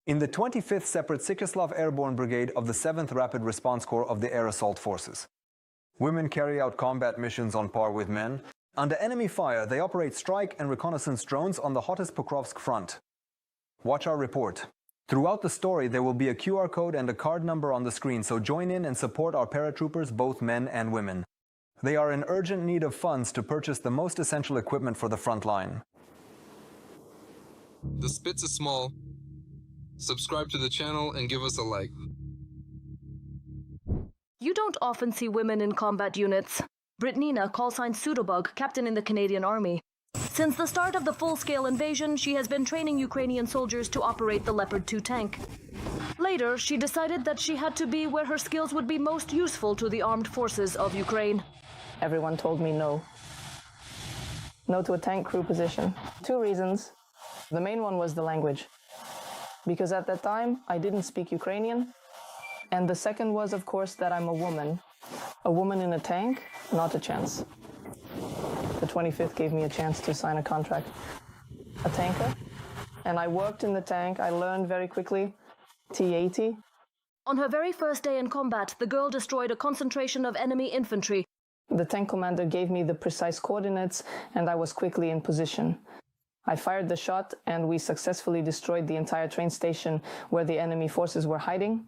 in the 25th Separate Sikislav Airborne Brigade of the 7th Rapid Response Corps of the Air Assault Forces. Women carry out combat missions on par with men. Under enemy fire, they operate strike and reconnaissance drones on the hottest Pokrovsk front. Watch our report. Throughout the story, there will be a QR code and a card number on the screen, so join in and support our paratroopers, both men and women. They are in urgent need of funds to purchase the most essential equipment for the front line. The Spitz is small. Subscribe to the channel and give us a like. You don't often see women in combat units. Brittnina, callsign Pseudobug, captain in the Canadian Army. Since the start of the full-scale invasion, she has been training Ukrainian soldiers to operate the Leopard 2 tank. Later, she decided that she had to be where her skills would be most useful to the armed forces of Ukraine. Everyone told me no. No to a tank crew position. 2 reasons. The main one was the language. Because at that time, I didn't speak Ukrainian. And the second was, of course, that I'm a woman. A woman in a tank, not a chance. The 25th gave me a chance to sign a contract. A tanker. And I worked in the tank. I learned very quickly. T-80. On her very first day in combat, the girl destroyed a concentration of enemy infantry. The tank commander gave me the precise coordinates, and I was quickly in position. I fired the shot, and we successfully destroyed the entire train station where the enemy forces were hiding.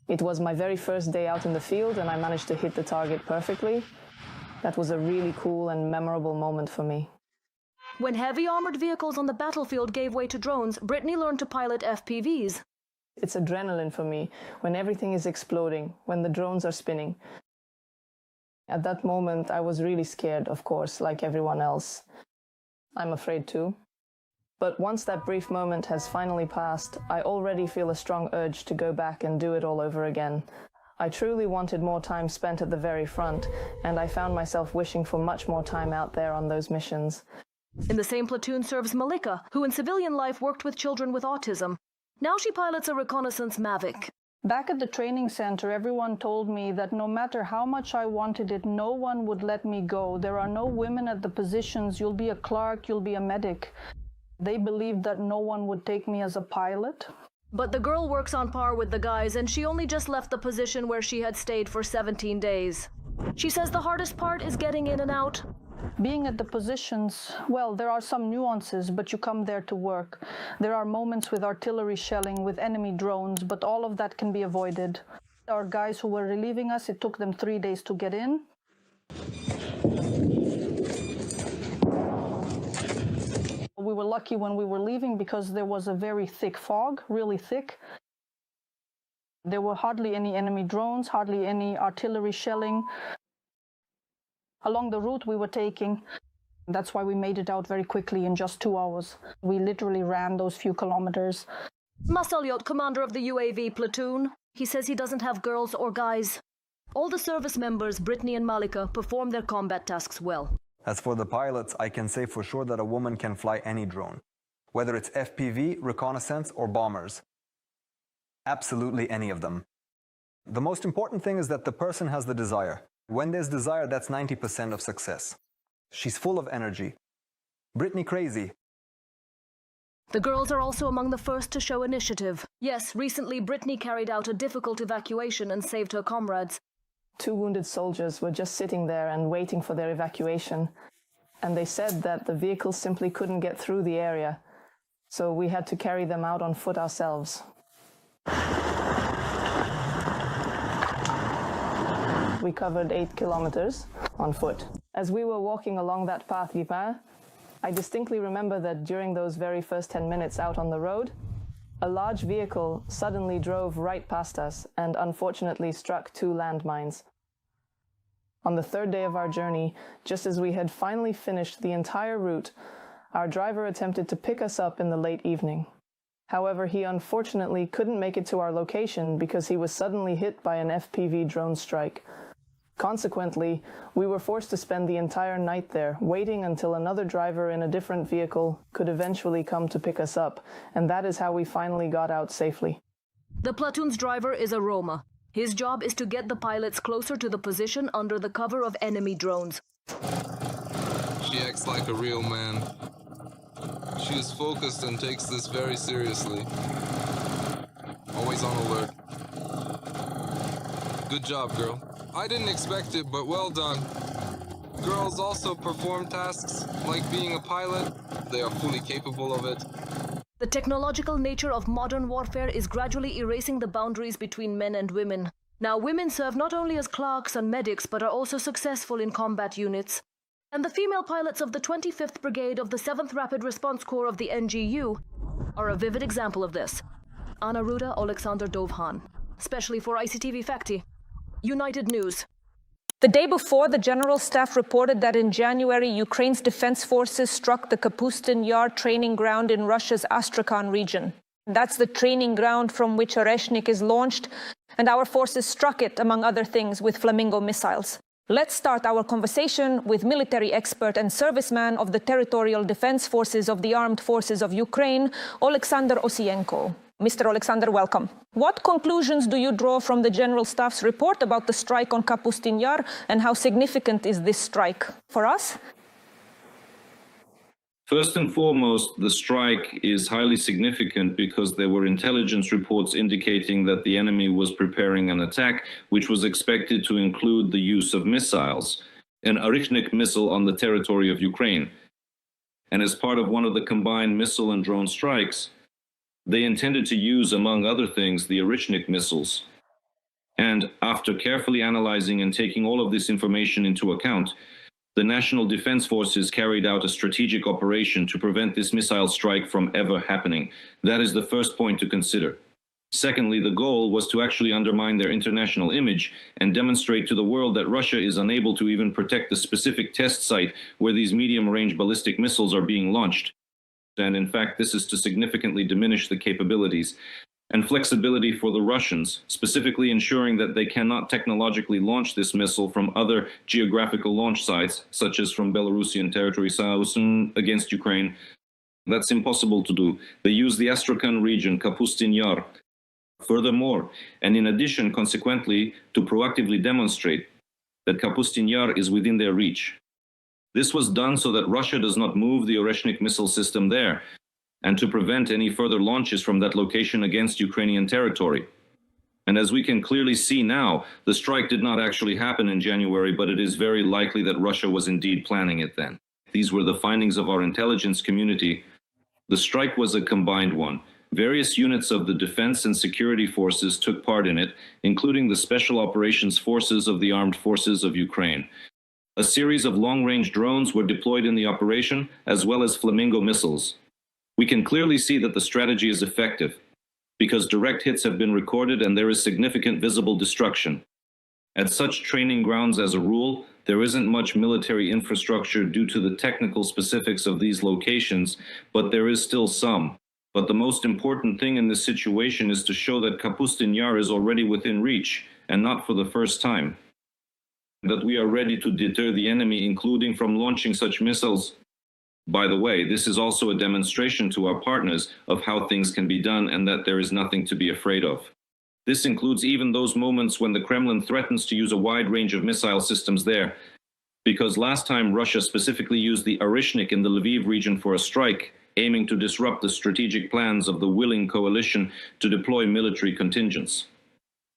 It was my very first day out in the field, and I managed to hit the target perfectly. That was a really cool and memorable moment for me. When heavy armored vehicles on the battlefield gave way to drones, Brittany learned to pilot FPVs. It's adrenaline for me, when everything is exploding, when the drones are spinning. At that moment, I was really scared, of course, like everyone else. I'm afraid too. But once that brief moment has finally passed, I already feel a strong urge to go back and do it all over again. I truly wanted more time spent at the very front, and I found myself wishing for much more time out there on those missions. In the same platoon serves Malika, who in civilian life worked with children with autism. Now she pilots a reconnaissance Mavic. Back at the training center, everyone told me that no matter how much I wanted it, no one would let me go. There are no women at the positions. You'll be a clerk, you'll be a medic. They believed that no one would take me as a pilot. But the girl works on par with the guys, and she only just left the position where she had stayed for 17 days. She says the hardest part is getting in and out. Being at the positions, well, there are some nuances, but you come there to work. There are moments with artillery shelling, with enemy drones, but all of that can be avoided. Our guys who were relieving us, it took them 3 days to get in. We were lucky when we were leaving because there was a very thick fog, really thick. There were hardly any enemy drones, hardly any artillery shelling. Along the route we were taking, that's why we made it out very quickly in just 2 hours. We literally ran those few kilometers. Masalyot, commander of the UAV platoon. He says he doesn't have girls or guys. All the service members, Brittany and Malika, perform their combat tasks well. As for the pilots, I can say for sure that a woman can fly any drone, whether it's FPV, reconnaissance, or bombers. Absolutely any of them. The most important thing is that the person has the desire. When there's desire, that's 90% of success. She's full of energy. Brittany crazy. The girls are also among the first to show initiative. Yes, recently Brittany carried out a difficult evacuation and saved her comrades. 2 wounded soldiers were just sitting there and waiting for their evacuation. And they said that the vehicles simply couldn't get through the area. So we had to carry them out on foot ourselves. We covered 8 kilometers on foot. As we were walking along that path, I distinctly remember that during those very first 10 minutes out on the road, a large vehicle suddenly drove right past us and unfortunately struck 2 landmines. On the 3rd day of our journey, just as we had finally finished the entire route, our driver attempted to pick us up in the late evening. However, he unfortunately couldn't make it to our location because he was suddenly hit by an FPV drone strike. Consequently, we were forced to spend the entire night there, waiting until another driver in a different vehicle could eventually come to pick us up, and that is how we finally got out safely. The platoon's driver is a Roma. His job is to get the pilots closer to the position under the cover of enemy drones. She acts like a real man. She is focused and takes this very seriously. always on alert. Good job, girl. I didn't expect it, but well done. Girls also perform tasks like being a pilot. They are fully capable of it. The technological nature of modern warfare is gradually erasing the boundaries between men and women. Now women serve not only as clerks and medics, but are also successful in combat units. And the female pilots of the 25th Brigade of the 7th Rapid Response Corps of the NGU are a vivid example of this. Anna Ruda, Alexander Dovhan, especially for ICTV Facti. United News. The day before, the General Staff reported that in January, Ukraine's defense forces struck the Capy Yar training ground in Russia's Astrakhan region. That's the training ground from which Oreshnik is launched, and our forces struck it, among other things, with Flamingo missiles. Let's start our conversation with military expert and serviceman of the Territorial Defense Forces of the Armed Forces of Ukraine, Alexander Osienko. Mr. Alexander, welcome. What conclusions do you draw from the General Staff's report about the strike on Capy Yar, and how significant is this strike for us? First and foremost, the strike is highly significant because there were intelligence reports indicating that the enemy was preparing an attack, which was expected to include the use of missiles, an Oreshnik missile on the territory of Ukraine. And as part of one of the combined missile and drone strikes, they intended to use, among other things, the Oreshnik missiles. And after carefully analyzing and taking all of this information into account, the National Defense Forces carried out a strategic operation to prevent this missile strike from ever happening. That is the first point to consider. Secondly, the goal was to actually undermine their international image and demonstrate to the world that Russia is unable to even protect the specific test site where these medium-range ballistic missiles are being launched. And in fact, this is to significantly diminish the capabilities and flexibility for the Russians, specifically ensuring that they cannot technologically launch this missile from other geographical launch sites, such as from Belarusian territory against Ukraine. That's impossible to do. They use the Astrakhan region, Capy Yar. Furthermore, and in addition, consequently, to proactively demonstrate that Capy Yar is within their reach. This was done so that Russia does not move the Oreshnik missile system there, and to prevent any further launches from that location against Ukrainian territory. And as we can clearly see now, the strike did not actually happen in January, but it is very likely that Russia was indeed planning it then. These were the findings of our intelligence community. The strike was a combined one. Various units of the defense and security forces took part in it, including the Special Operations Forces of the Armed Forces of Ukraine. A series of long-range drones were deployed in the operation, as well as Flamingo missiles. We can clearly see that the strategy is effective, because direct hits have been recorded and there is significant visible destruction. At such training grounds, as a rule, there isn't much military infrastructure due to the technical specifics of these locations, but there is still some. But the most important thing in this situation is to show that Capy Yar is already within reach, and not for the first time. That we are ready to deter the enemy, including from launching such missiles. By the way, this is also a demonstration to our partners of how things can be done and that there is nothing to be afraid of. This includes even those moments when the Kremlin threatens to use a wide range of missile systems there. Because last time Russia specifically used the Oreshnik in the Lviv region for a strike, aiming to disrupt the strategic plans of the willing coalition to deploy military contingents.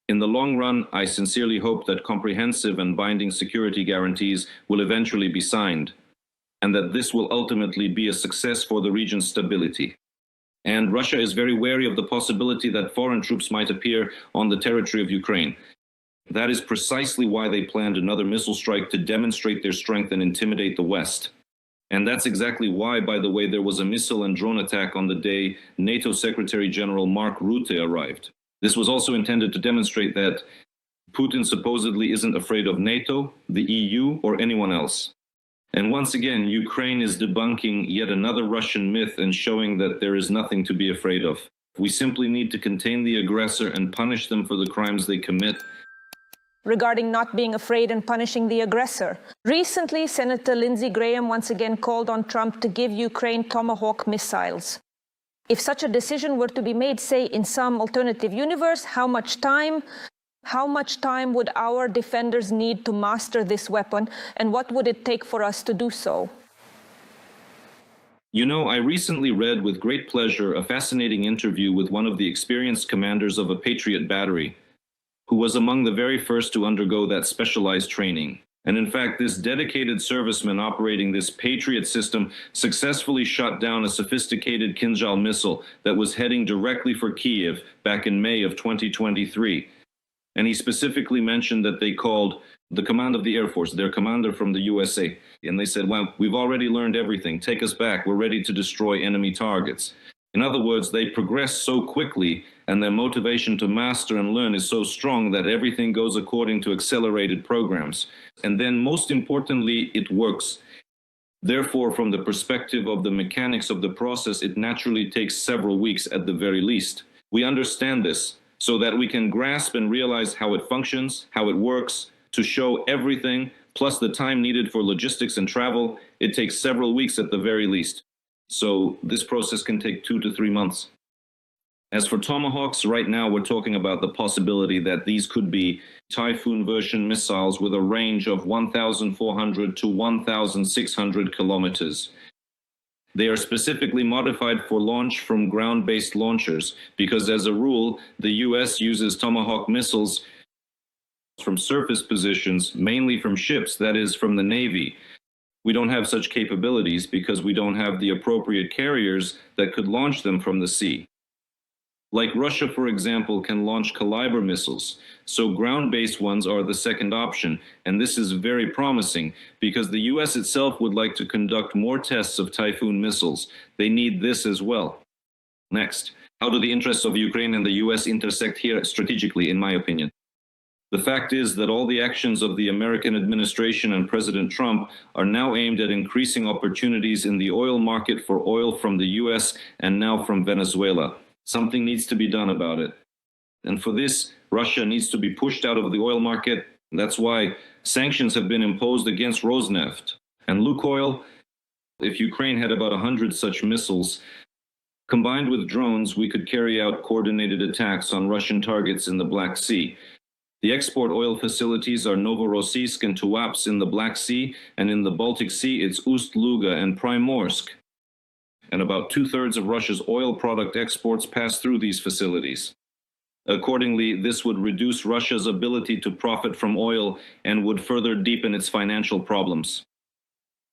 In the long run, I sincerely hope that comprehensive and binding security guarantees will eventually be signed, and that this will ultimately be a success for the region's stability. And Russia is very wary of the possibility that foreign troops might appear on the territory of Ukraine. That is precisely why they planned another missile strike to demonstrate their strength and intimidate the West. And that's exactly why, by the way, there was a missile and drone attack on the day NATO Secretary General Mark Rutte arrived. This was also intended to demonstrate that Putin supposedly isn't afraid of NATO, the EU, or anyone else. And once again, Ukraine is debunking yet another Russian myth and showing that there is nothing to be afraid of. We simply need to contain the aggressor and punish them for the crimes they commit. Regarding not being afraid and punishing the aggressor, recently Senator Lindsey Graham once again called on Trump to give Ukraine Tomahawk missiles. If such a decision were to be made, say, in some alternative universe, how much time would our defenders need to master this weapon, and what would it take for us to do so? You know, I recently read with great pleasure a fascinating interview with one of the experienced commanders of a Patriot battery, who was among the very first to undergo that specialized training. And in fact, this dedicated serviceman operating this Patriot system successfully shot down a sophisticated Kinzhal missile that was heading directly for Kiev back in May of 2023. And he specifically mentioned that they called the command of the Air Force, their commander from the USA. And they said, well, we've already learned everything. Take us back. We're ready to destroy enemy targets. In other words, they progress so quickly and their motivation to master and learn is so strong that everything goes according to accelerated programs. And then most importantly, it works. Therefore, from the perspective of the mechanics of the process, it naturally takes several weeks at the very least. We understand this so that we can grasp and realize how it functions, how it works, to show everything, plus the time needed for logistics and travel. It takes several weeks at the very least. So this process can take 2 to 3 months. As for Tomahawks, right now we're talking about the possibility that these could be Typhoon version missiles with a range of 1,400 to 1,600 kilometers. They are specifically modified for launch from ground-based launchers because, as a rule, the US uses Tomahawk missiles from surface positions, mainly from ships, that is, from the Navy. We don't have such capabilities because we don't have the appropriate carriers that could launch them from the sea. Like Russia, for example, can launch Caliber missiles, so ground-based ones are the second option, and this is very promising because the US itself would like to conduct more tests of Typhoon missiles. They need this as well. Next, how do the interests of Ukraine and the US intersect here strategically, in my opinion? The fact is that all the actions of the American administration and President Trump are now aimed at increasing opportunities in the oil market for oil from the US and now from Venezuela. Something needs to be done about it. And for this, Russia needs to be pushed out of the oil market. That's why sanctions have been imposed against Rosneft and Lukoil. If Ukraine had about 100 such missiles, combined with drones, we could carry out coordinated attacks on Russian targets in the Black Sea. The export oil facilities are Novorossiysk and Tuapse in the Black Sea, and in the Baltic Sea, it's Ust-Luga and Primorsk. And about 2/3 of Russia's oil product exports pass through these facilities. Accordingly, this would reduce Russia's ability to profit from oil and would further deepen its financial problems.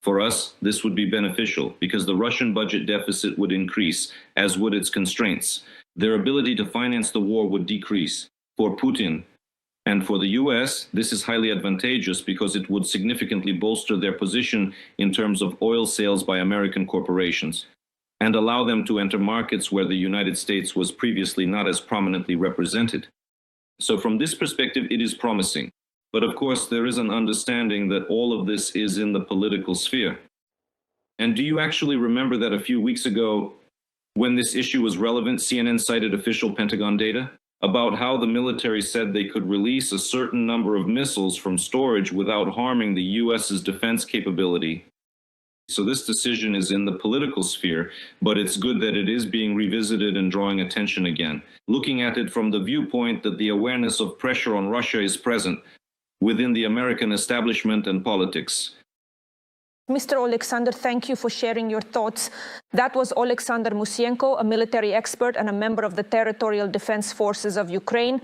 For us, this would be beneficial because the Russian budget deficit would increase, as would its constraints. Their ability to finance the war would decrease. For Putin and for the US, this is highly advantageous because it would significantly bolster their position in terms of oil sales by American corporations and allow them to enter markets where the United States was previously not as prominently represented. So from this perspective, it is promising. But of course, there is an understanding that all of this is in the political sphere. And do you actually remember that a few weeks ago, when this issue was relevant, CNN cited official Pentagon data about how the military said they could release a certain number of missiles from storage without harming the US's defense capability? So this decision is in the political sphere, but it's good that it is being revisited and drawing attention again, looking at it from the viewpoint that the awareness of pressure on Russia is present within the American establishment and politics. Mr. Oleksandr, thank you for sharing your thoughts. That was Oleksandr Musienko, a military expert and a member of the Territorial Defense Forces of Ukraine.